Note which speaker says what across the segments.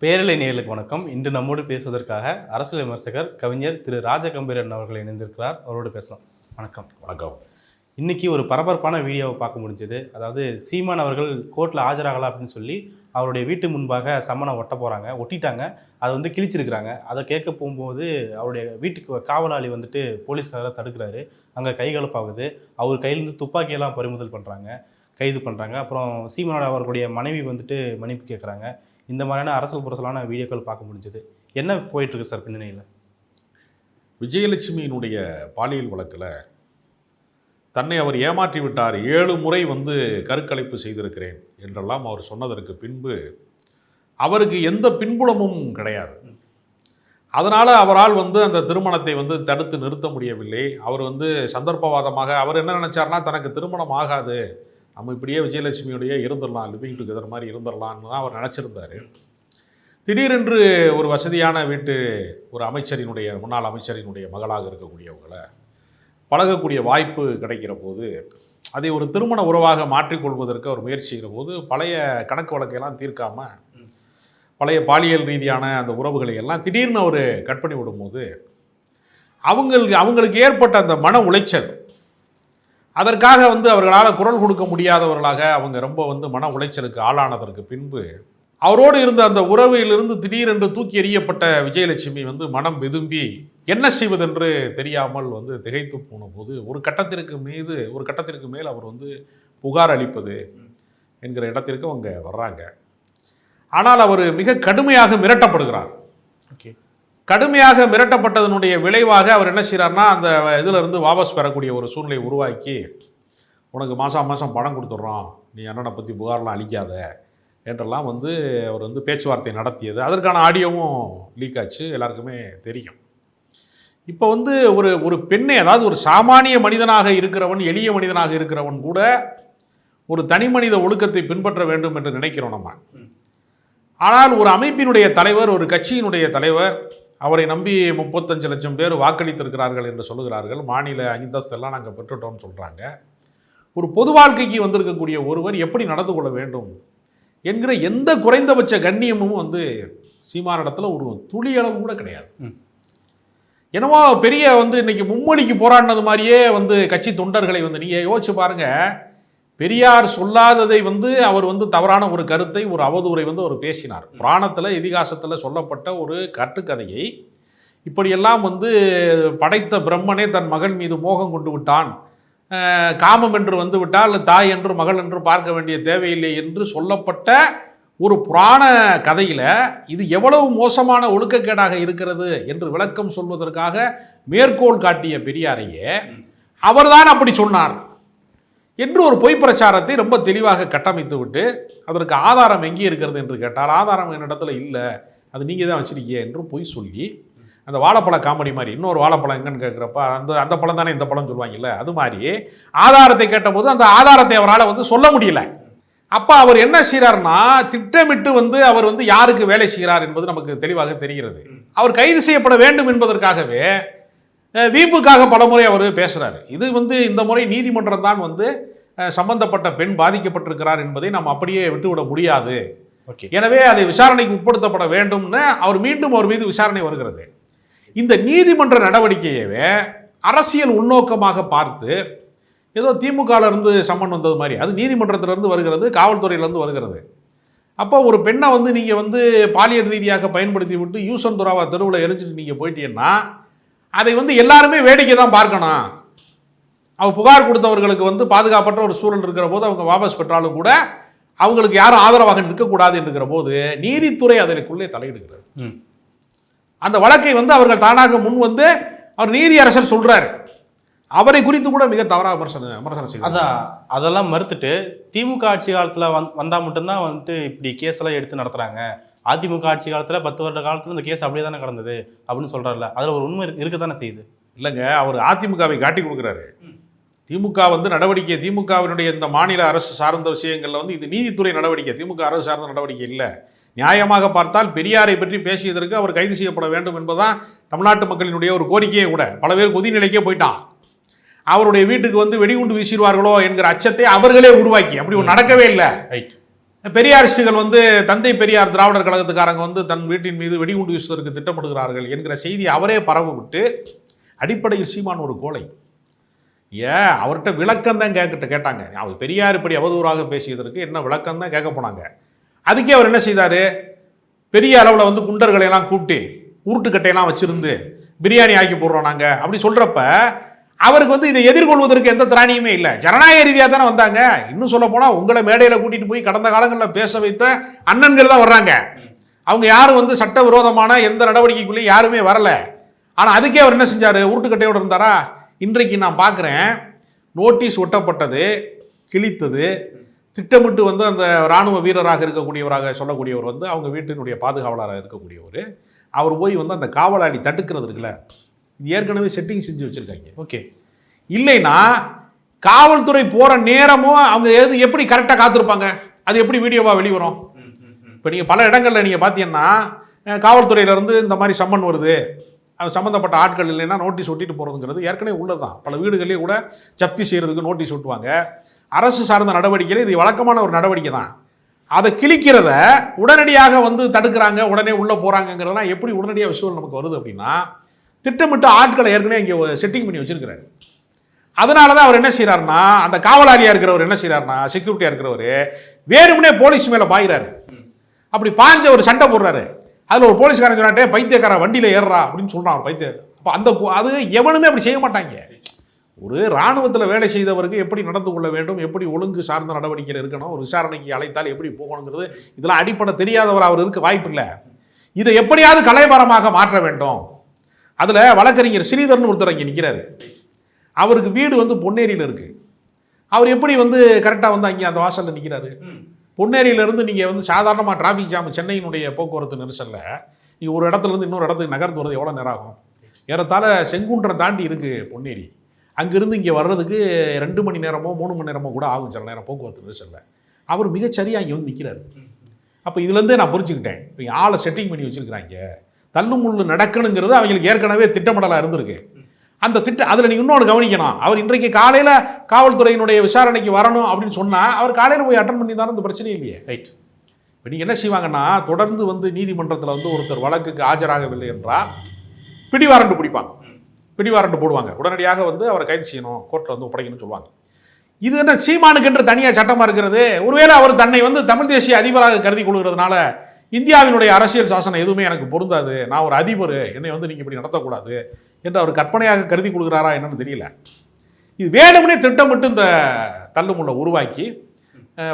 Speaker 1: பேரலை நேயர்களுக்கு வணக்கம். இன்று நம்மோடு பேசுவதற்காக அரசியல் விமர்சகர் கவிஞர் திரு ராஜகம்பீரன் அவர்கள் இணைந்திருக்கிறார். அவரோடு பேசலாம். வணக்கம்.
Speaker 2: வணக்கம்.
Speaker 1: இன்னைக்கு ஒரு பரபரப்பான வீடியோவை பார்க்க முடிஞ்சது. அதாவது சீமான் அவர்கள் கோர்ட்டில் ஆஜராகலாம் அப்படின்னு சொல்லி அவருடைய வீட்டு முன்பாக சம்மனை ஒட்ட போகிறாங்க, ஒட்டிட்டாங்க. அதை வந்து கிழிச்சிருக்கிறாங்க. அதை கேட்க போகும்போது அவருடைய வீட்டுக்கு காவலாளி வந்துட்டு போலீஸ்காரரை தடுக்கிறாரு. அங்கே கைகலப்பாகுது. அவர் கையிலேருந்து துப்பாக்கியெல்லாம் பறிமுதல் பண்ணுறாங்க, கைது பண்ணுறாங்க. அப்புறம் சீமானோட அவர்களுடைய மனைவி வந்துட்டு மன்னிப்பு கேட்குறாங்க. இந்த மாதிரியான அரசியல் புரசலான வீடியோக்கள் பார்க்க முடிஞ்சது. என்ன போயிட்டுருக்கு சார் பின்னணியில்?
Speaker 2: விஜயலட்சுமியினுடைய பாலியல் வழக்கில் தன்னை அவர் ஏமாற்றி விட்டார், 7 முறை கருக்கலைப்பு செய்திருக்கிறேன் என்றெல்லாம் அவர் சொன்னதற்கு பின்பு அவருக்கு எந்த பின்புலமும் கிடையாது. அதனால் அவரால் அந்த திருமணத்தை தடுத்து நிறுத்த முடியவில்லை. அவர் சந்தர்ப்பவாதமாக அவர் என்ன நினச்சார்னா, தனக்கு திருமணம் ஆகாது, நம்ம இப்படியே விஜயலட்சுமியுடைய இருந்துடலாம், லிவிங் டுகெதர் மாதிரி இருந்துடலான்னு தான் அவர் நினச்சிருந்தார். திடீரென்று ஒரு வசதியான வீட்டு ஒரு அமைச்சரினுடைய முன்னாள் அமைச்சரினுடைய மகளாக இருக்கக்கூடியவங்களை பழகக்கூடிய வாய்ப்பு கிடைக்கிற போது அதை ஒரு திருமண உறவாக மாற்றிக்கொள்வதற்கு அவர் முயற்சிக்கிற போது பழைய கணக்கு வழக்கையெல்லாம் தீர்க்காமல் பழைய பாலியல் ரீதியான அந்த உறவுகளை எல்லாம் திடீர்னு அவர் கட் பண்ணி விடும்போது அவங்களுக்கு ஏற்பட்ட அந்த மன உளைச்சல், அதற்காக அவர்களால் குரல் கொடுக்க முடியாதவர்களாக அவங்க ரொம்ப மன உளைச்சலுக்கு ஆளானதற்கு பின்பு அவரோடு இருந்த அந்த உறவிலிருந்து திடீரென்று தூக்கி எறியப்பட்ட விஜயலட்சுமி மனம் வெதும்பி என்ன செய்வதென்று தெரியாமல் திகைத்து போன போது ஒரு கட்டத்திற்கு மேல் அவர் புகார் அளிப்பது என்கிற இடத்திற்கு அவங்க வர்றாங்க. ஆனால் அவர் மிக கடுமையாக மிரட்டப்படுகிறார். கடுமையாக மிரட்டப்பட்டதனுடைய விளைவாக அவர் என்ன செய்கிறார்னா, அந்த இதிலிருந்து வாபஸ் பெறக்கூடிய ஒரு சூழ்நிலை உருவாக்கி, உனக்கு மாதம் பணம் கொடுத்துட்றோம், நீ அண்ணனை பற்றி புகார்லாம் அளிக்காத என்றெல்லாம் அவர் பேச்சுவார்த்தை நடத்தியது, அதற்கான ஆடியோவும் லீக் ஆச்சு, எல்லாருக்குமே தெரியும். இப்போ ஒரு பெண்ணை, அதாவது ஒரு சாமானிய மனிதனாக இருக்கிறவன், எளிய மனிதனாக இருக்கிறவன் கூட ஒரு தனி மனித ஒழுக்கத்தை பின்பற்ற வேண்டும் என்று நினைக்கிறோம் நம்ம. ஆனால் ஒரு அமைப்பினுடைய தலைவர், ஒரு கட்சியினுடைய தலைவர், அவரை நம்பி 35 லட்சம் பேர் வாக்களித்திருக்கிறார்கள் என்று சொல்லுகிறார்கள், மாநில அந்தஸ்தெல்லாம் நாங்கள் பெற்றுட்டோம்னு சொல்கிறாங்க. ஒரு பொது வாழ்க்கைக்கு வந்திருக்கக்கூடிய ஒருவர் எப்படி நடந்து கொள்ள வேண்டும் என்கிற எந்த குறைந்தபட்ச கண்ணியமும் சீமானிடத்தில் ஒரு துளி அளவு கூட கிடையாது. என்னவோ பெரிய இன்னைக்கு மும்மொழிக்கு போராடினது மாதிரியே கட்சி தொண்டர்களை நீங்கள் யோசிச்சு பாருங்க. பெரியார் சொல்லாததை அவர் தவறான ஒரு கருத்தை, ஒரு அவதூறை அவர் பேசினார். புராணத்தில், இதிகாசத்தில் சொல்லப்பட்ட ஒரு கட்டுக்கதையை இப்படியெல்லாம் படைத்த பிரம்மனே தன் மகன் மீது மோகம் கொண்டு விட்டான், காமம் என்று விட்டால் தாய் என்று மகள் என்று பார்க்க வேண்டிய தேவையில்லை என்று சொல்லப்பட்ட ஒரு புராண கதையில் இது எவ்வளவு மோசமான ஒழுக்கக்கேடாக இருக்கிறது என்று விளக்கம் சொல்வதற்காக மேற்கோள் காட்டிய பெரியாரையே அவர்தான் அப்படி சொன்னார் என்று ஒரு பொய் பிரச்சாரத்தை ரொம்ப தெளிவாக கட்டமைத்து விட்டு, அதற்கு ஆதாரம் எங்கே இருக்கிறது என்று கேட்டால், ஆதாரம் என்னிடத்துல இல்லை, அது நீங்கள் தான் வச்சிருக்கீங்க என்று பொய் சொல்லி, அந்த வாழைப்பழ காமெடி மாதிரி, இன்னொரு வாழைப்பழம் எங்கன்னு கேட்குறப்ப அந்த பழம் தானே இந்த பழம் சொல்லுவாங்கல்ல, அது மாதிரி ஆதாரத்தை கேட்டபோது அந்த ஆதாரத்தை அவரால் சொல்ல முடியல. அப்போ அவர் என்ன செய்கிறார்னா, திட்டமிட்டு அவர் யாருக்கு வேலை செய்கிறார் என்பது நமக்கு தெளிவாக தெரிகிறது. அவர் கைது செய்யப்பட வேண்டும் என்பதற்காகவே வீம்புக்காக பலமுறை அவர் பேசுகிறார். இது இந்த முறை நீதிமன்றம் தான் சம்பந்தப்பட்ட பெண் பாதிக்கப்பட்டிருக்கிறார் என்பதை நாம் அப்படியே விட்டுவிட முடியாது. எனவே அதை விசாரணைக்கு உட்படுத்தப்பட வேண்டும்னு அவர் மீது விசாரணை வருகிறது. இந்த நீதிமன்ற நடவடிக்கையவே அரசியல் உள்நோக்கமாக பார்த்து, ஏதோ திமுகவிலிருந்து சம்மன் வந்தது மாதிரி, அது நீதிமன்றத்திலிருந்து வருகிறது, காவல்துறையிலிருந்து வருகிறது. அப்போ ஒரு பெண்ணை நீங்கள் பாலியல் ரீதியாக பயன்படுத்தி விட்டு யூசன் துராவா தெருவில் எரிஞ்சிட்டு நீங்கள் போயிட்டீங்கன்னா அதை எல்லாருமே வேடிக்கை தான் பார்க்கணும். அவர் புகார் கொடுத்தவர்களுக்கு பாதுகாப்பற்ற ஒரு சூழல் இருக்கிற போது அவங்க வாபஸ் பெற்றாலும் கூட அவங்களுக்கு யாரும் ஆதரவாக நிற்கக்கூடாது என்கிற போது நீதித்துறை அதற்குள்ளே தலையிடுகிறது. அந்த வழக்கை அவர்கள் தானாக முன் அவர் நீதி அரசர் சொல்றாரு, அவரை குறித்து கூட மிக தவறாக விமர்சனம் செய்ய
Speaker 1: அதெல்லாம் மறுத்துட்டு திமுக ஆட்சி காலத்தில் வந்தால் மட்டும்தான் இப்படி கேஸ் எல்லாம் எடுத்து நடத்துகிறாங்க. அதிமுக ஆட்சி காலத்தில் 10 வருட காலத்தில் இந்த கேஸ் அப்படியே தானே கடந்தது அப்படின்னு சொல்கிறார்ல, அதில் ஒரு உண்மை இருக்க தானே செய்யுது.
Speaker 2: இல்லைங்க, அவர் அதிமுகவை காட்டி கொடுக்குறாரு. திமுக நடவடிக்கை, திமுகவினுடைய இந்த மாநில அரசு சார்ந்த விஷயங்களில் இது நீதித்துறை நடவடிக்கை, திமுக அரசு சார்ந்த நடவடிக்கை இல்லை. நியாயமாக பார்த்தால் பெரியாரை பற்றி பேசியதற்கு அவர் கைது செய்யப்பட வேண்டும் என்பதுதான் தமிழ்நாட்டு மக்களினுடைய ஒரு கோரிக்கையே கூட. பல பேர் கொதிநிலைக்கே போயிட்டான். அவருடைய வீட்டுக்கு வெடிகுண்டு வீசிடுவார்களோ என்கிற அச்சத்தை அவர்களே உருவாக்கி, அப்படி நடக்கவே இல்லை. பெரியாரிஸ்டுகள் வந்து தந்தை பெரியார் திராவிடர் கழகத்துக்காரங்க வந்து தன் வீட்டின் மீது வெடிகுண்டு வீசுவதற்கு திட்டமிடுகிறார்கள் என்கிற செய்தி அவரே பரவ விட்டு அடிப்படையில் சீமான் ஒரு கோழை. அவர்கிட்ட விளக்கம் தான் கேட்டாங்க. அவர் பெரியார் இப்படி அவதூறாக பேசியதற்கு என்ன விளக்கம் தான் கேட்க போனாங்க. அதுக்கே அவர் என்ன செய்தார், பெரிய அளவில் வந்து குண்டர்களை எல்லாம் கூப்பிட்டு உருட்டுக்கட்டையெல்லாம் வச்சிருந்து பிரியாணி ஆக்கி போடுறோம் நாங்கள் அப்படி சொல்கிறப்ப அவருக்கு வந்து இதை எதிர்கொள்வதற்கு எந்த திராணியுமே இல்லை. ஜனநாயக ரீதியாக தானே வந்தாங்க. இன்னும் சொல்ல போனால் உங்களை மேடையில் கூட்டிகிட்டு போய் கடந்த காலங்களில் பேச வைத்த அண்ணன்கள் தான் வர்றாங்க. அவங்க யாரும் வந்து சட்டவிரோதமான எந்த நடவடிக்கைக்குள்ளேயும் யாருமே வரலை. ஆனால் அதுக்கே அவர் என்ன செஞ்சார், உருட்டுக்கட்டையோடு இருந்தாரா. இன்றைக்கு நான் பார்க்குறேன், நோட்டீஸ் ஒட்டப்பட்டது, கிழித்தது, திட்டமிட்டு வந்து அந்த இராணுவ வீரராக இருக்கக்கூடியவராக சொல்லக்கூடியவர் வந்து அவங்க வீட்டினுடைய பாதுகாவலராக இருக்கக்கூடியவர், அவர் போய் வந்து அந்த காவலாளி தடுக்கிறது இருக்குல்ல, இது ஏற்கனவே செட்டிங் செஞ்சு வச்சுருக்காங்க.
Speaker 1: ஓகே,
Speaker 2: இல்லைன்னா காவல்துறை போகிற நேரமும் அவங்க எப்படி கரெக்டாக காத்திருப்பாங்க, அது எப்படி வீடியோவாக வெளிவரும். இப்போ நீங்கள் பல இடங்களில் நீங்கள் பார்த்தீங்கன்னா காவல்துறையிலேருந்து இந்த மாதிரி சம்மன் வருது, அது சம்மந்தப்பட்ட ஆட்கள் இல்லைன்னா நோட்டீஸ் ஒட்டிட்டு போகிறதுங்கிறது ஏற்கனவே உள்ளது தான். பல வீடுகளே கூட ஜப்தி செய்கிறதுக்கு நோட்டீஸ் ஒட்டுவாங்க. அரசு சார்ந்த நடவடிக்கையில் இது வழக்கமான ஒரு நடவடிக்கை தான். அதை கிழிக்கிறத உடனடியாக வந்து தடுக்கிறாங்க, உடனே உள்ளே போகிறாங்கங்கிறதெல்லாம் எப்படி உடனடியாக விஷயம் நமக்கு வருது அப்படின்னா, திட்டமிட்டு ஆட்களை ஏற்கனவே இங்கே செட்டிங் பண்ணி வச்சிருக்கிறாரு. அதனால தான் அவர் என்ன செய்கிறாருன்னா, அந்த காவலாளியாக இருக்கிறவர் என்ன செய்கிறாருன்னா, செக்யூரிட்டியாக இருக்கிறவர் வேறுமுனே போலீஸ் மேலே பாய்கிறாரு. அப்படி பாஞ்ச ஒரு சண்டை போடுறாரு. அதில் ஒரு போலீஸ்காரன் சொன்னாட்டே பைத்தியக்கார வண்டியில் ஏறுறா அப்படின்னு சொல்கிறான் ஒரு பைத்திய. அப்போ அது எவனுமே அப்படி செய்ய மாட்டாங்க. ஒரு இராணுவத்தில் வேலை செய்தவருக்கு எப்படி நடந்து கொள்ள வேண்டும், எப்படி ஒழுங்கு சார்ந்த நடவடிக்கையில் இருக்கணும், ஒரு விசாரணைக்கு அழைத்தால் எப்படி போகணுங்கிறது இதெல்லாம் அடிப்படை தெரியாதவர் அவர் இருக்க வாய்ப்பு இல்லை. இதை எப்படியாவது கலைமரமாக மாற்ற வேண்டும். அதில் வழக்கறிஞர் ஸ்ரீதர்னு ஒருத்தர் இங்கே நிற்கிறாரு. அவருக்கு வீடு வந்து பொன்னேரியில் இருக்குது. அவர் எப்படி வந்து கரெக்டாக வந்து அங்கே அந்த வாசலில் நிற்கிறாரு. பொன்னேரியிலேருந்து நீங்கள் வந்து சாதாரணமாக டிராஃபிக் ஜாம், சென்னையினுடைய போக்குவரத்து நெரிசலில் நீங்கள் ஒரு இடத்துலேருந்து இன்னொரு இடத்துக்கு நகர்ந்து வர்றது எவ்வளோ நேரம் ஆகும்? ஏறத்தாழ செங்குன்றம் தாண்டி இருக்குது பொன்னேரி. அங்கேருந்து இங்கே வர்றதுக்கு 2 மணி நேரமோ 3 மணி நேரமோ கூட ஆகும் சில நேரம் போக்குவரத்து நெரிசலில். அவர் மிகச்சரியாக இங்கே வந்து நிற்கிறாரு. அப்போ இதுலேருந்தே நான் புரிஞ்சுக்கிட்டேன், இப்போ ஆளை செட்டிங் பண்ணி வச்சுருக்கிறாங்க. தள்ளுமுள்ளு நடக்கணுங்கிறது அவங்களுக்கு ஏற்கனவே திட்டமிடலாக இருந்திருக்கு. அந்த அதில் நீங்கள் இன்னொன்று கவனிக்கணும். அவர் இன்றைக்கு காலையில் காவல்துறையினுடைய விசாரணைக்கு வரணும் அப்படின்னு சொன்னால் அவர் காலையில் போய் அட்டன் பண்ணி தானே இந்த பிரச்சனை இல்லையே. ரைட். இப்போ நீங்கள் என்ன செய்வாங்கன்னா, தொடர்ந்து வந்து நீதிமன்றத்தில் வந்து ஒருத்தர் வழக்குக்கு ஆஜராகவில்லை என்றால் பிடிவாரண்டு பிடிப்பாங்க, பிடிவாரண்டு போடுவாங்க. உடனடியாக வந்து அவரை கைது செய்யணும், கோர்ட்டில் வந்து ஒப்படைக்கணும்னு சொல்லுவாங்க. இது என்ன சீமானுக்கு என்று தனியாக சட்டமாக இருக்கிறது? ஒருவேளை அவர் தன்னை வந்து தமிழ் தேசிய அதிபராக கருதி கொள்கிறதுனால இந்தியாவினுடைய அரசியல் சாசனம் எதுவுமே எனக்கு பொருந்தாது, நான் ஒரு அதிபர், என்னை வந்து நீங்கள் இப்படி நடத்தக்கூடாது என்று அவர் கற்பனையாக கருதி கொள்கிறாரா என்னன்னு தெரியல. இது வேணும்னே திட்டமிட்டு இந்த தள்ளுமுள்ள உருவாக்கி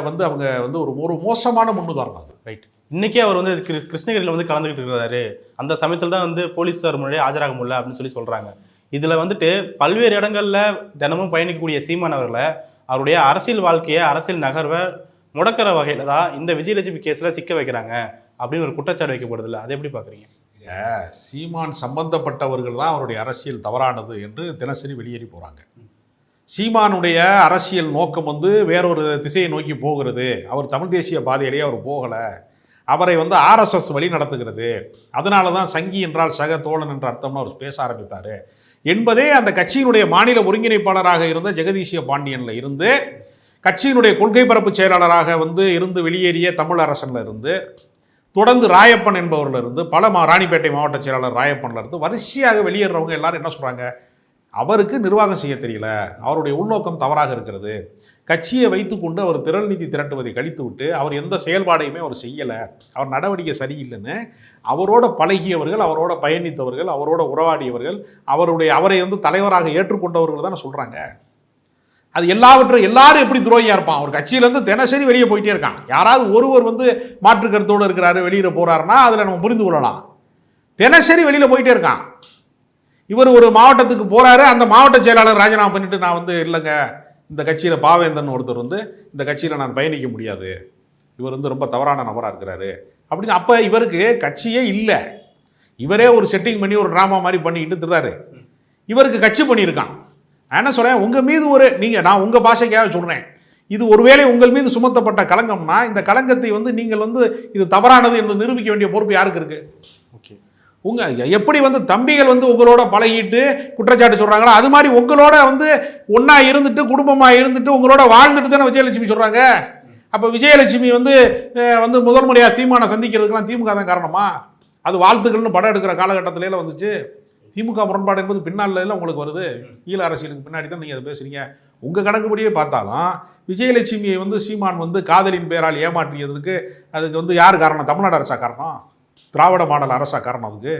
Speaker 2: வந்து அவங்க வந்து ஒரு மோசமான முன்னுதாரணம் அது.
Speaker 1: ரைட். இன்றைக்கே அவர் வந்து கிருஷ்ணகிரியில் வந்து கலந்துக்கிட்டு இருக்கிறாரு. அந்த சமயத்தில் தான் வந்து போலீஸார் முன்னாடியே ஆஜராக முடியல அப்படின்னு சொல்லி சொல்கிறாங்க. இதில் வந்துட்டு பல்வேறு இடங்களில் தினமும் பயணிக்கக்கூடிய சீமான் அவர்களை அவருடைய அரசியல் வாழ்க்கையை, அரசியல் நகர்வை முடக்கிற வகையில் தான் இந்த விஜயலட்சுமி கேஸில் சிக்க வைக்கிறாங்க அப்படின்னு ஒரு குற்றச்சாட்டு வைக்கப்படுதில்லை. அதை எப்படி பார்க்குறீங்க?
Speaker 2: சீமான் சம்பந்தப்பட்டவர்கள் தான் அவருடைய அரசியல் தவறானது என்று தினசரி வெளியேறி போகிறாங்க. சீமானுடைய அரசியல் நோக்கம் வந்து வேறொரு திசையை நோக்கி போகிறது. அவர் தமிழ் தேசிய பாதையிலேயே அவர் போகலை, அவரை வந்து RSS வழி நடத்துகிறது. அதனால தான் சங்கி என்றால் சக தோழன் என்ற அர்த்தம்னு அவர் பேச ஆரம்பித்தார் என்பதே அந்த கட்சியினுடைய மாநில ஒருங்கிணைப்பாளராக இருந்த ஜெகதீசிய பாண்டியனில் இருந்து, கட்சியினுடைய கொள்கை பரப்பு செயலாளராக வந்து இருந்து வெளியேறிய தமிழ் அரசனில் இருந்து, தொடர்ந்து ராயப்பன் என்பவரில் இருந்து, பல ராணிப்பேட்டை மாவட்ட செயலாளர் ராயப்பனில் இருந்து வரிசையாக வெளியேறவங்க எல்லாரும் என்ன சொல்கிறாங்க, அவருக்கு நிர்வாகம் செய்ய தெரியல, அவருடைய உள்நோக்கம் தவறாக இருக்கிறது, கட்சியை வைத்துக்கொண்டு அவர் திரள் நிதி திரட்டுவதை கழித்து விட்டு அவர் எந்த செயல்பாடையுமே அவர் செய்யலை, அவர் நடவடிக்கை சரியில்லைன்னு அவரோட பழகியவர்கள், அவரோட பயணித்தவர்கள், அவரோட உறவாடியவர்கள், அவரை வந்து தலைவராக ஏற்றுக்கொண்டவர்கள் தானே சொல்கிறாங்க. அது எல்லாரும் எப்படி துரோகியாக இருப்பான்? ஒரு கட்சியிலேருந்து தினசரி வெளியே போயிட்டே இருக்கான். யாராவது ஒருவர் வந்து மாற்று கருத்தோடு இருக்கிறாரு, வெளியில் போகிறாருன்னா அதில் நம்ம புரிந்து கொள்ளலாம். தினசரி வெளியில் போயிட்டே இருக்கான். இவர் ஒரு மாவட்டத்துக்கு போகிறாரு, அந்த மாவட்ட செயலாளர் ராஜினாமா பண்ணிட்டு நான் வந்து இல்லைங்க, இந்த கட்சியில் பாவேந்தன் ஒருத்தர் வந்து இந்த கட்சியில் நான் பயணிக்க முடியாது, இவர் வந்து ரொம்ப தவறான நபராக இருக்கிறாரு அப்படின்னு. அப்போ இவருக்கு கட்சியே இல்லை, இவரே ஒரு செட்டிங் பண்ணி ஒரு ட்ராமா மாதிரி பண்ணிக்கிட்டு திருறாரு. இவருக்கு கட்சி பண்ணியிருக்கான். நான் என்ன சொல்கிறேன், உங்கள் மீது நான் உங்கள் பாஷைக்காக சொல்கிறேன், இது ஒருவேளை உங்கள் மீது சுமத்தப்பட்ட களங்கம்னா இந்த களங்கத்தை வந்து நீங்கள் வந்து இது தவறானது என்று நிரூபிக்க வேண்டிய பொறுப்பு யாருக்கு இருக்குது? ஓகே, எப்படி வந்து தம்பிகள் வந்து உங்களோட பழகிட்டு குற்றச்சாட்டு சொல்கிறாங்களோ அது மாதிரி உங்களோட வந்து ஒன்றா இருந்துட்டு குடும்பமாக இருந்துட்டு உங்களோட வாழ்ந்துட்டு தானே விஜயலட்சுமி சொல்கிறாங்க. அப்போ விஜயலட்சுமி வந்து முதல் முறையாக சீமானை சந்திக்கிறதுக்கெல்லாம் திமுக தான் காரணமா? அது வாழ்த்துக்கள்னு படம் எடுக்கிற காலகட்டத்தில வந்துச்சு. திமுக முரண்பாடு என்பது பின்னால் உங்களுக்கு வருது. ஈழ அரசியலுக்கு பின்னாடி தான் நீங்கள் அதை பேசுகிறீங்க. உங்கள் கணக்குப்படியே பார்த்தாலும் விஜயலட்சுமியை சீமான் காதலின் பேரால் ஏமாற்றியதற்கு அதுக்கு யார் காரணம்? தமிழ்நாடு அரசா காரணம்? திராவிட மாடல் அரசா காரணம்? அதுக்கு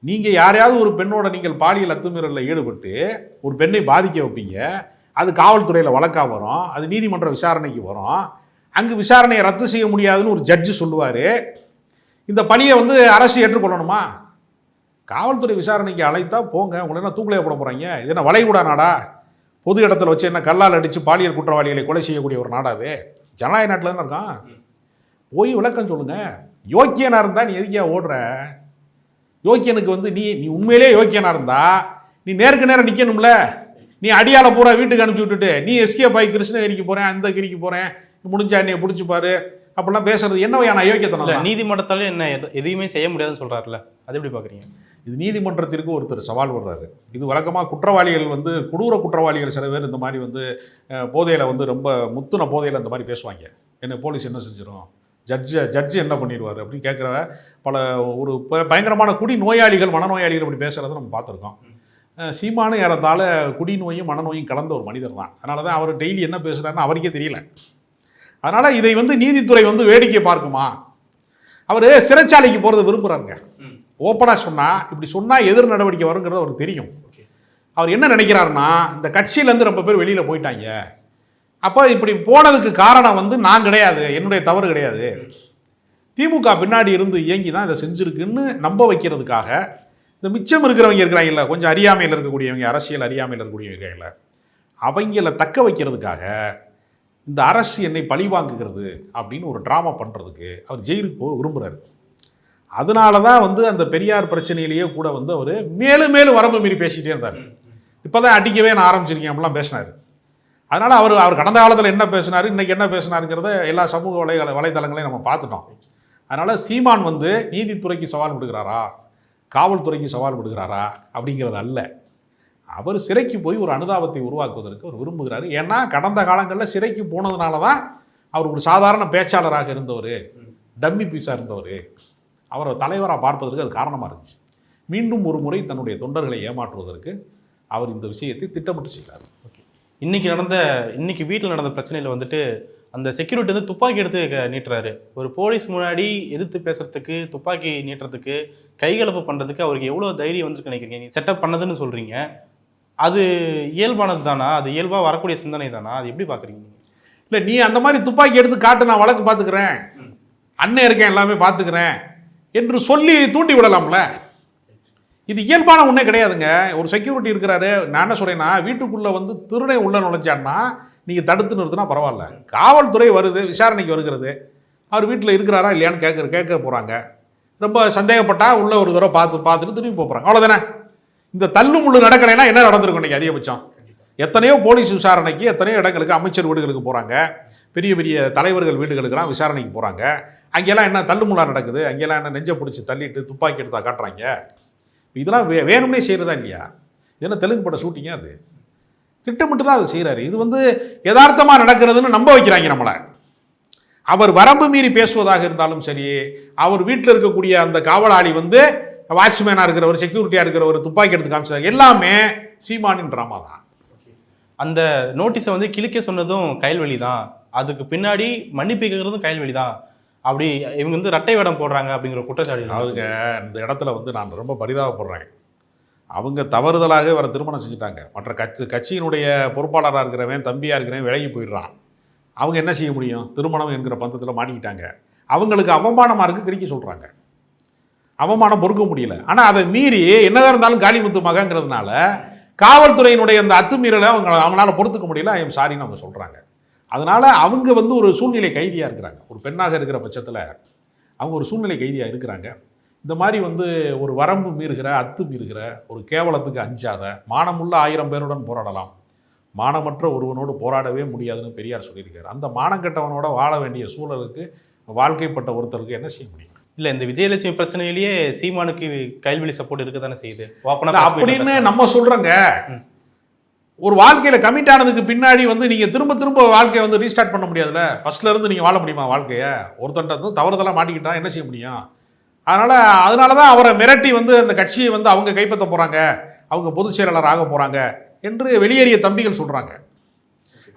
Speaker 2: நீங்கள் யாரையாவது ஒரு பெண்ணோட நீங்கள் பாலியல் அத்துமீறலில் ஈடுபட்டு ஒரு பெண்ணை பாதிக்க வைப்பீங்க. அது காவல்துறையில் வழக்காக வரும், அது நீதிமன்ற விசாரணைக்கு வரும். அங்கு விசாரணையை ரத்து செய்ய முடியாதுன்னு ஒரு ஜட்ஜு சொல்லுவார். இந்த பணியை அரசு ஏற்றுக்கொள்ளணுமா? காவல்துறை விசாரணைக்கு அழைத்தா போங்க, உங்களை என்ன தூக்கிலே போட போகிறாங்க? இது என்ன வளைகுடா நாடா? பொது இடத்துல வச்சு என்ன கல்லால் அடித்து பாலியல் குற்றவாளிகளை கொலை செய்யக்கூடிய ஒரு நாடா அது? ஜனநாயக நாட்டில் தானே இருக்கான். போய் விளக்கம் சொல்லுங்கள். யோக்கியனாக இருந்தால் நீ எதுக்கியா ஓடுற? யோக்கியனுக்கு நீ உண்மையிலே யோக்கியனாக இருந்தா நீ நேருக்கு நேரம் நிற்கணும்ல. நீ அடியால பூரா வீட்டுக்கு அனுப்பிச்சி விட்டுட்டு நீ எஸ்கேப் ஆகி கிருஷ்ணகிரிக்கு போகிறேன், அந்த கிரிக்கு போகிறேன், முடிஞ்சா என்னைய பிடிச்சிப்பாரு அப்படிலாம் பேசுறது என்ன வகையான அயோக்கியத்தனம்?
Speaker 1: நீதிமன்றத்தால என்ன எதையுமே செய்ய முடியாதுன்னு சொல்கிறாருல, அது எப்படி பார்க்குறீங்க?
Speaker 2: இது நீதிமன்றத்திற்கு ஒருத்தர் சவால் வர்றாரு. இது வழக்கமாக குற்றவாளிகள் கொடூர குற்றவாளிகள் சில பேர் இந்த மாதிரி போதையில் ரொம்ப முத்துன போதையில் இந்த மாதிரி பேசுவாங்க. என்ன போலீஸ் என்ன செஞ்சிடும், ஜட்ஜு என்ன பண்ணிடுவார் அப்படின்னு கேட்குற பல ஒரு பயங்கரமான குடி நோயாளிகள் மனநோயாளிகள் அப்படி பேசுகிறத நம்ம பார்த்துருக்கோம். சீமானு ஏறத்தாழ குடிநோயும் மனநோயும் கலந்த ஒரு மனிதர் தான். அதனால தான் அவர் டெய்லி என்ன பேசுகிறாருன்னு அவருக்கே தெரியல. அதனால் இதை நீதித்துறை வேடிக்கை பார்க்குமா? அவர் சிறைச்சாலைக்கு போகிறது விரும்புகிறாருங்க. ஓப்பனாக சொன்னால் இப்படி சொன்னால் எதிர் நடவடிக்கை வருங்கிறது அவருக்கு தெரியும். அவர் என்ன நினைக்கிறாருன்னா, இந்த கட்சியிலேருந்து ரொம்ப பேர் வெளியில் போயிட்டாங்க, அப்போ இப்படி போனதுக்கு காரணம் நான் கிடையாது, என்னுடைய தவறு கிடையாது, திமுக பின்னாடி இருந்து இயங்கி தான் இதை செஞ்சுருக்குன்னு நம்ப வைக்கிறதுக்காக இந்த மிச்சம் இருக்கிறவங்க இருக்கிறாங்கல்ல, கொஞ்சம் அறியாமையில் இருக்கக்கூடியவங்க, அரசியல் அறியாமையில் இருக்கக்கூடியவங்க இல்லை, அவங்கள தக்க வைக்கிறதுக்காக இந்த அரசு என்னை பழிவாங்குகிறது அப்படின்னு ஒரு ட்ராமா பண்ணுறதுக்கு அவர் ஜெயிலுக்கு போக விரும்புகிறாரு. அதனால தான் அந்த பெரியார் பிரச்சனையிலேயே கூட அவர் மேலும் மேலும் வரம்பு மீறி பேசிகிட்டே இருந்தார். இப்போ தான் அடிக்கவே நான் ஆரம்பிச்சிருக்கேன் அப்படிலாம் பேசினார். அதனால் அவர் கடந்த காலத்தில் என்ன பேசினார், இன்றைக்கி என்ன பேசினாருங்கிறத எல்லா சமூக வலைதளங்களையும் நம்ம பார்த்துட்டோம். அதனால் சீமான் நீதித்துறைக்கு சவால் விடுகிறாரா, காவல்துறைக்கு சவால் விடுகிறாரா அப்படிங்கிறது அல்ல. அவர் சிறைக்கு போய் ஒரு அனுதாபத்தை உருவாக்குவதற்கு அவர் விரும்புகிறார். ஏன்னா கடந்த காலங்களில் சிறைக்கு போனதுனால தான் அவர் ஒரு சாதாரண பேச்சாளராக இருந்தவர், டம்மி பீஸாக இருந்தவர், அவரை தலைவராக பார்ப்பதற்கு அது காரணமாக இருந்துச்சு. மீண்டும் ஒரு முறை தன்னுடைய தொண்டர்களை ஏமாற்றுவதற்கு அவர் இந்த விஷயத்தை திட்டமிட்டு செய்கிறார்.
Speaker 1: ஓகே, இன்னைக்கு வீட்டில் நடந்த பிரச்சனையில் அந்த செக்யூரிட்டி துப்பாக்கி எடுத்து நீட்டுறாரு. ஒரு போலீஸ் முன்னாடி எதிர்த்து பேசுறதுக்கு, துப்பாக்கி நீட்டுறதுக்கு, கைகலப்பு பண்ணுறதுக்கு அவருக்கு எவ்வளோ தைரியம் நினைக்கிறீங்க? நீ செட்டப் பண்ணதுன்னு சொல்கிறீங்க, அது இயல்பானது தானா? அது இயல்பாக வரக்கூடிய சிந்தனை தானா? அது எப்படி பார்க்குறீங்க?
Speaker 2: இல்லை, நீ அந்த மாதிரி துப்பாக்கி எடுத்து காட்டு, நான் வழக்கு பார்த்துக்கிறேன், அண்ணன் இருக்கேன், எல்லாமே பார்த்துக்கிறேன் என்று சொல்லி தூண்டி விடலாம்ல. இது இயல்பான ஒன்றே கிடையாதுங்க. ஒரு செக்யூரிட்டி இருக்கிறாரு, நான் என்ன சொல்கிறேன்னா, வீட்டுக்குள்ளே திருடனை உள்ள நுழைஞ்சான்னா நீங்கள் தடுத்து நிறுத்தினா பரவாயில்ல. காவல்துறை வருது, விசாரணைக்கு வருகிறது, அவர் வீட்டில் இருக்கிறாரா இல்லையான்னு கேட்க போகிறாங்க. ரொம்ப சந்தேகப்பட்டால் உள்ள ஒரு தடவை பார்த்துட்டு திரும்பி போகிறாங்க, அவ்வளோதானே. இந்த தள்ளு முள்ளு நடக்கலைன்னா என்ன நடந்திருக்கும் இன்றைக்கி? அதிகபட்சம் எத்தனையோ போலீஸ் விசாரணைக்கு எத்தனையோ இடங்களுக்கு, அமைச்சர் வீடுகளுக்கு போகிறாங்க, பெரிய பெரிய தலைவர்கள் வீடுகளுக்கெல்லாம் விசாரணைக்கு போகிறாங்க. அங்கெல்லாம் என்ன தள்ளுமுள்ளா நடக்குது? அங்கெல்லாம் என்ன நெஞ்சை பிடிச்சி தள்ளிட்டு துப்பாக்கி எடுத்தா காட்டுறாங்க? இதெல்லாம் வேணும்னே செய்கிறதா இல்லையா? இதெல்லாம் தெலுங்கு பட ஷூட்டிங்க, அது திட்டமிட்டு தான் அது செய்கிறாரு. இது யதார்த்தமாக நடக்கிறதுன்னு நம்ப வைக்கிறாங்க நம்மளை. அவர் வரம்பு மீறி பேசுவதாக இருந்தாலும் சரி, அவர் வீட்டில் இருக்கக்கூடிய அந்த காவலாளி வாட்ச்மேனாக இருக்கிறவர், செக்யூரிட்டியாக இருக்கிறவர் துப்பாக்கி எடுத்து காமிச்சார், எல்லாமே சீமானின் ட்ராமா தான்.
Speaker 1: அந்த நோட்டீஸை கிழிக்க சொன்னதும் கயல்வெளி தான், அதுக்கு பின்னாடி மன்னிப்பு கேட்கறதும் கயல்வெளி தான். அப்படி இவங்க ரெட்டை வேடம் போடுறாங்க அப்படிங்கிற குற்றச்சாட்டு.
Speaker 2: அவங்க இந்த இடத்துல நான் ரொம்ப பரிதாபப்படுறேன். அவங்க தவறுதலாக வர திருமணம் செஞ்சுட்டாங்க. மற்ற கட்சியினுடைய பொறுப்பாளராக இருக்கிறவன், தம்பியாக இருக்கிறவன் விலகி போயிடுறான். அவங்க என்ன செய்ய முடியும்? திருமணம் என்கிற பந்தத்தில் மாட்டிக்கிட்டாங்க. அவங்களுக்கு அவமானமாக இருக்குது, கிரிக்க சொல்கிறாங்க. அவமானம் பொறுக்க முடியல. ஆனால் அதை மீறி என்னதான் இருந்தாலும் காளிமுத்து மகங்கிறதுனால காவல்துறையினுடைய அந்த அத்துமீறலை அவங்களால பொறுத்துக்க முடியல. ஐ எம் சாரின்னு அவங்க சொல்கிறாங்க. அதனால் அவங்க ஒரு சூழ்நிலை கைதியாக இருக்கிறாங்க. ஒரு பெண்ணாக இருக்கிற பட்சத்தில் அவங்க ஒரு சூழ்நிலை கைதியாக இருக்கிறாங்க. இந்த மாதிரி ஒரு வரம்பு மீறுகிற, அத்து மீறுகிற, ஒரு கேவலத்துக்கு அஞ்சாத, மானமுள்ள 1000 பேருடன் போராடலாம், மானமற்ற ஒருவனோடு போராடவே முடியாதுன்னு பெரியார் சொல்லியிருக்காரு. அந்த மானம் கெட்டவனோட வாழ வேண்டிய சூழலுக்கு வாழ்க்கைப்பட்ட ஒருத்தருக்கு என்ன செய்ய முடியும்?
Speaker 1: இல்லை, இந்த விஜயலட்சுமி பிரச்சனையிலேயே சீமானுக்கு கைல்வெளி சப்போர்ட் இருக்க தானே செய்யுது
Speaker 2: அப்படின்னு நம்ம சொல்கிறோங்க. ஒரு வாழ்க்கையில் கமிட் ஆனதுக்கு பின்னாடி வந்து நீங்கள் திரும்ப திரும்ப வாழ்க்கையை வந்து ரீஸ்டார்ட் பண்ண முடியாதுல்ல. ஃபர்ஸ்ட்ல இருந்து நீங்கள் வாழ முடியுமா வாழ்க்கையை? ஒருத்தன்ட்ட வந்து தவறுதெல்லாம் மாட்டிக்கிட்டா என்ன செய்ய முடியும்? அதனால தான் அவரை மிரட்டி வந்து அந்த கட்சியை வந்து அவங்க கைப்பற்ற போகிறாங்க, அவங்க பொதுச் செயலாளர் ஆக போகிறாங்க என்று வெளியேறிய தம்பிகள் சொல்கிறாங்க.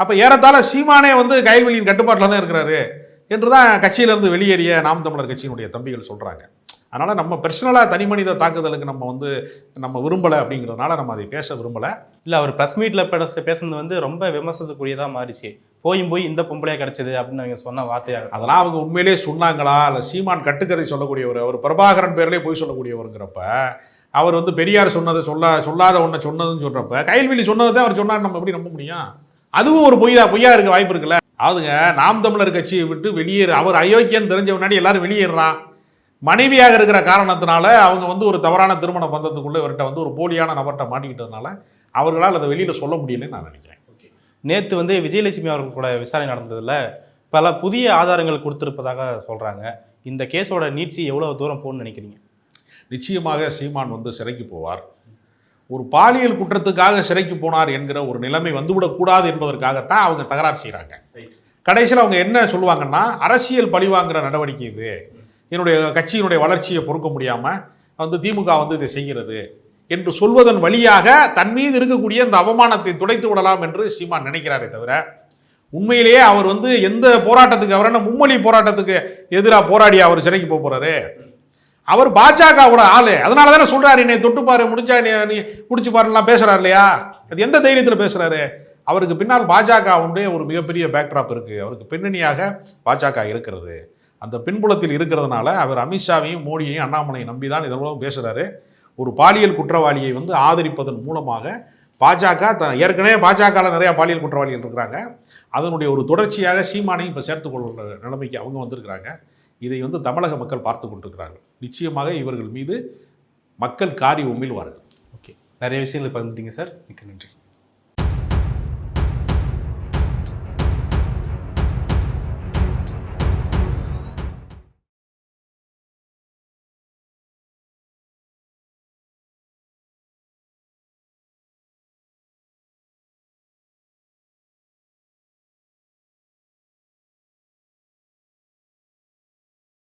Speaker 2: அப்போ ஏறத்தாழ சீமானே வந்து கயல்வெளியின் கட்டுப்பாட்டில் தான் இருக்கிறாரு என்று தான் கட்சியிலேருந்து வெளியேறிய நாம் தமிழர் கட்சியினுடைய தம்பிகள் சொல்கிறாங்க. அதனால் நம்ம பர்சனலாக தனி மனித தாக்குதலுக்கு நம்ம விரும்பலை அப்படிங்கிறதுனால நம்ம அதை பேச விரும்பலை.
Speaker 1: இல்லை, அவர் ப்ரெஸ் மீட்டில் பேசுனது வந்து ரொம்ப விமர்சனத்துக்குரியதாக மாறிச்சு. போய் இந்த பொம்பளையாக கிடச்சிது அப்படின்னு அவங்க சொன்ன வார்த்தையாக.
Speaker 2: அதெல்லாம் அவங்க உண்மையிலே சொன்னாங்களா? இல்லை சீமான் கட்டுக்கதை சொல்லக்கூடியவர், அவர் பிரபாகரன் பேர்லேயே போய் சொல்லக்கூடியவருங்கிறப்ப, அவர் வந்து பெரியார் சொன்னதை சொல்லாத ஒன்றை சொன்னதுன்னு சொல்கிறப்ப, கயல்வெளி சொன்னதை தான் அவர் சொன்னார், நம்ம எப்படி நம்ப முடியும்? அதுவும் ஒரு பொய்யா இருக்க வாய்ப்பு இருக்குல்ல. அதுங்க நாம் தமிழர் கட்சியை விட்டு வெளியேறு, அவர் அயோக்கியன்னு தெரிஞ்ச முன்னாடி எல்லாரும் வெளியேறான். மனைவியாக இருக்கிற காரணத்தினால அவங்க வந்து ஒரு தவறான திருமண பந்தத்துக்குள்ளே இவர்கிட்ட வந்து ஒரு போலியான நபர்கிட்ட மாட்டிக்கிட்டதுனால அவர்களால் அதை வெளியில் சொல்ல முடியலன்னு நான் நினைக்கிறேன்.
Speaker 1: நேற்று வந்து விஜயலட்சுமி அவர்கள் கூட விசாரணை நடந்ததில் பல புதிய ஆதாரங்கள் கொடுத்துருப்பதாக சொல்கிறாங்க. இந்த கேஸோட நீட்சி எவ்வளோ தூரம் போகணும்னு நினைக்கிறீங்க?
Speaker 2: நிச்சயமாக சீமான் வந்து சிறைக்கு போவார். ஒரு பாலியல் குற்றத்துக்காக சிறைக்கு போனார் என்கிற ஒரு நிலைமை வந்துவிடக்கூடாது என்பதற்காகத்தான் அவங்க தகராறு செய்கிறாங்க. கடைசியில் அவங்க என்ன சொல்லுவாங்கன்னா, அரசியல் பழிவாங்கிற நடவடிக்கை இது, என்னுடைய கட்சியினுடைய வளர்ச்சியை பொறுக்க முடியாமல் வந்து திமுக வந்து இதை செய்கிறது என்று சொல்வதன் வழியாக தன் மீது இருக்கக்கூடிய இந்த அவமானத்தை துடைத்து விடலாம் என்று சீமான் நினைக்கிறாரே தவிர, உண்மையிலேயே அவர் வந்து எந்த போராட்டத்துக்கு, அவர் என்ன மும்மொழி போராட்டத்துக்கு எதிராக போராடி அவர் சிறைக்கு போக போறாரு? அவர் பாஜகவோட ஆளு. அதனால தானே சொல்றாரு, என்னை தொட்டுப்பாரு, முடிஞ்சா நீ குடிச்சு பாருலாம் பேசுறாரு இல்லையா? அது எந்த தைரியத்தில் பேசுறாரு? அவருக்கு பின்னால் பாஜகவுடைய ஒரு மிகப்பெரிய பேக்ட்ராப் இருக்கு. அவருக்கு பின்னணியாக பாஜக இருக்கிறது. அந்த பின்புலத்தில் இருக்கிறதுனால அவர் அமித்ஷாவையும் மோடியையும் அண்ணாமலையும் நம்பி தான் இதன் மூலம் பேசுகிறாரு. ஒரு பாலியல் குற்றவாளியை வந்து ஆதரிப்பதன் மூலமாக பாஜக ஏற்கனவே பாஜகவில் நிறையா பாலியல் குற்றவாளிகள் இருக்கிறாங்க, அதனுடைய ஒரு தொடர்ச்சியாக சீமானையும் இப்போ சேர்த்துக்கொள்கிற நிலைமைக்கு அவங்க வந்திருக்கிறாங்க. இதை வந்து தமிழக மக்கள் பார்த்து கொண்டிருக்கிறார்கள். நிச்சயமாக இவர்கள் மீது மக்கள் காரி உமிழ்வார்கள்.
Speaker 1: ஓகே, நிறைய விஷயங்கள் பகிர்ந்துட்டீங்க சார், மிக்க நன்றி.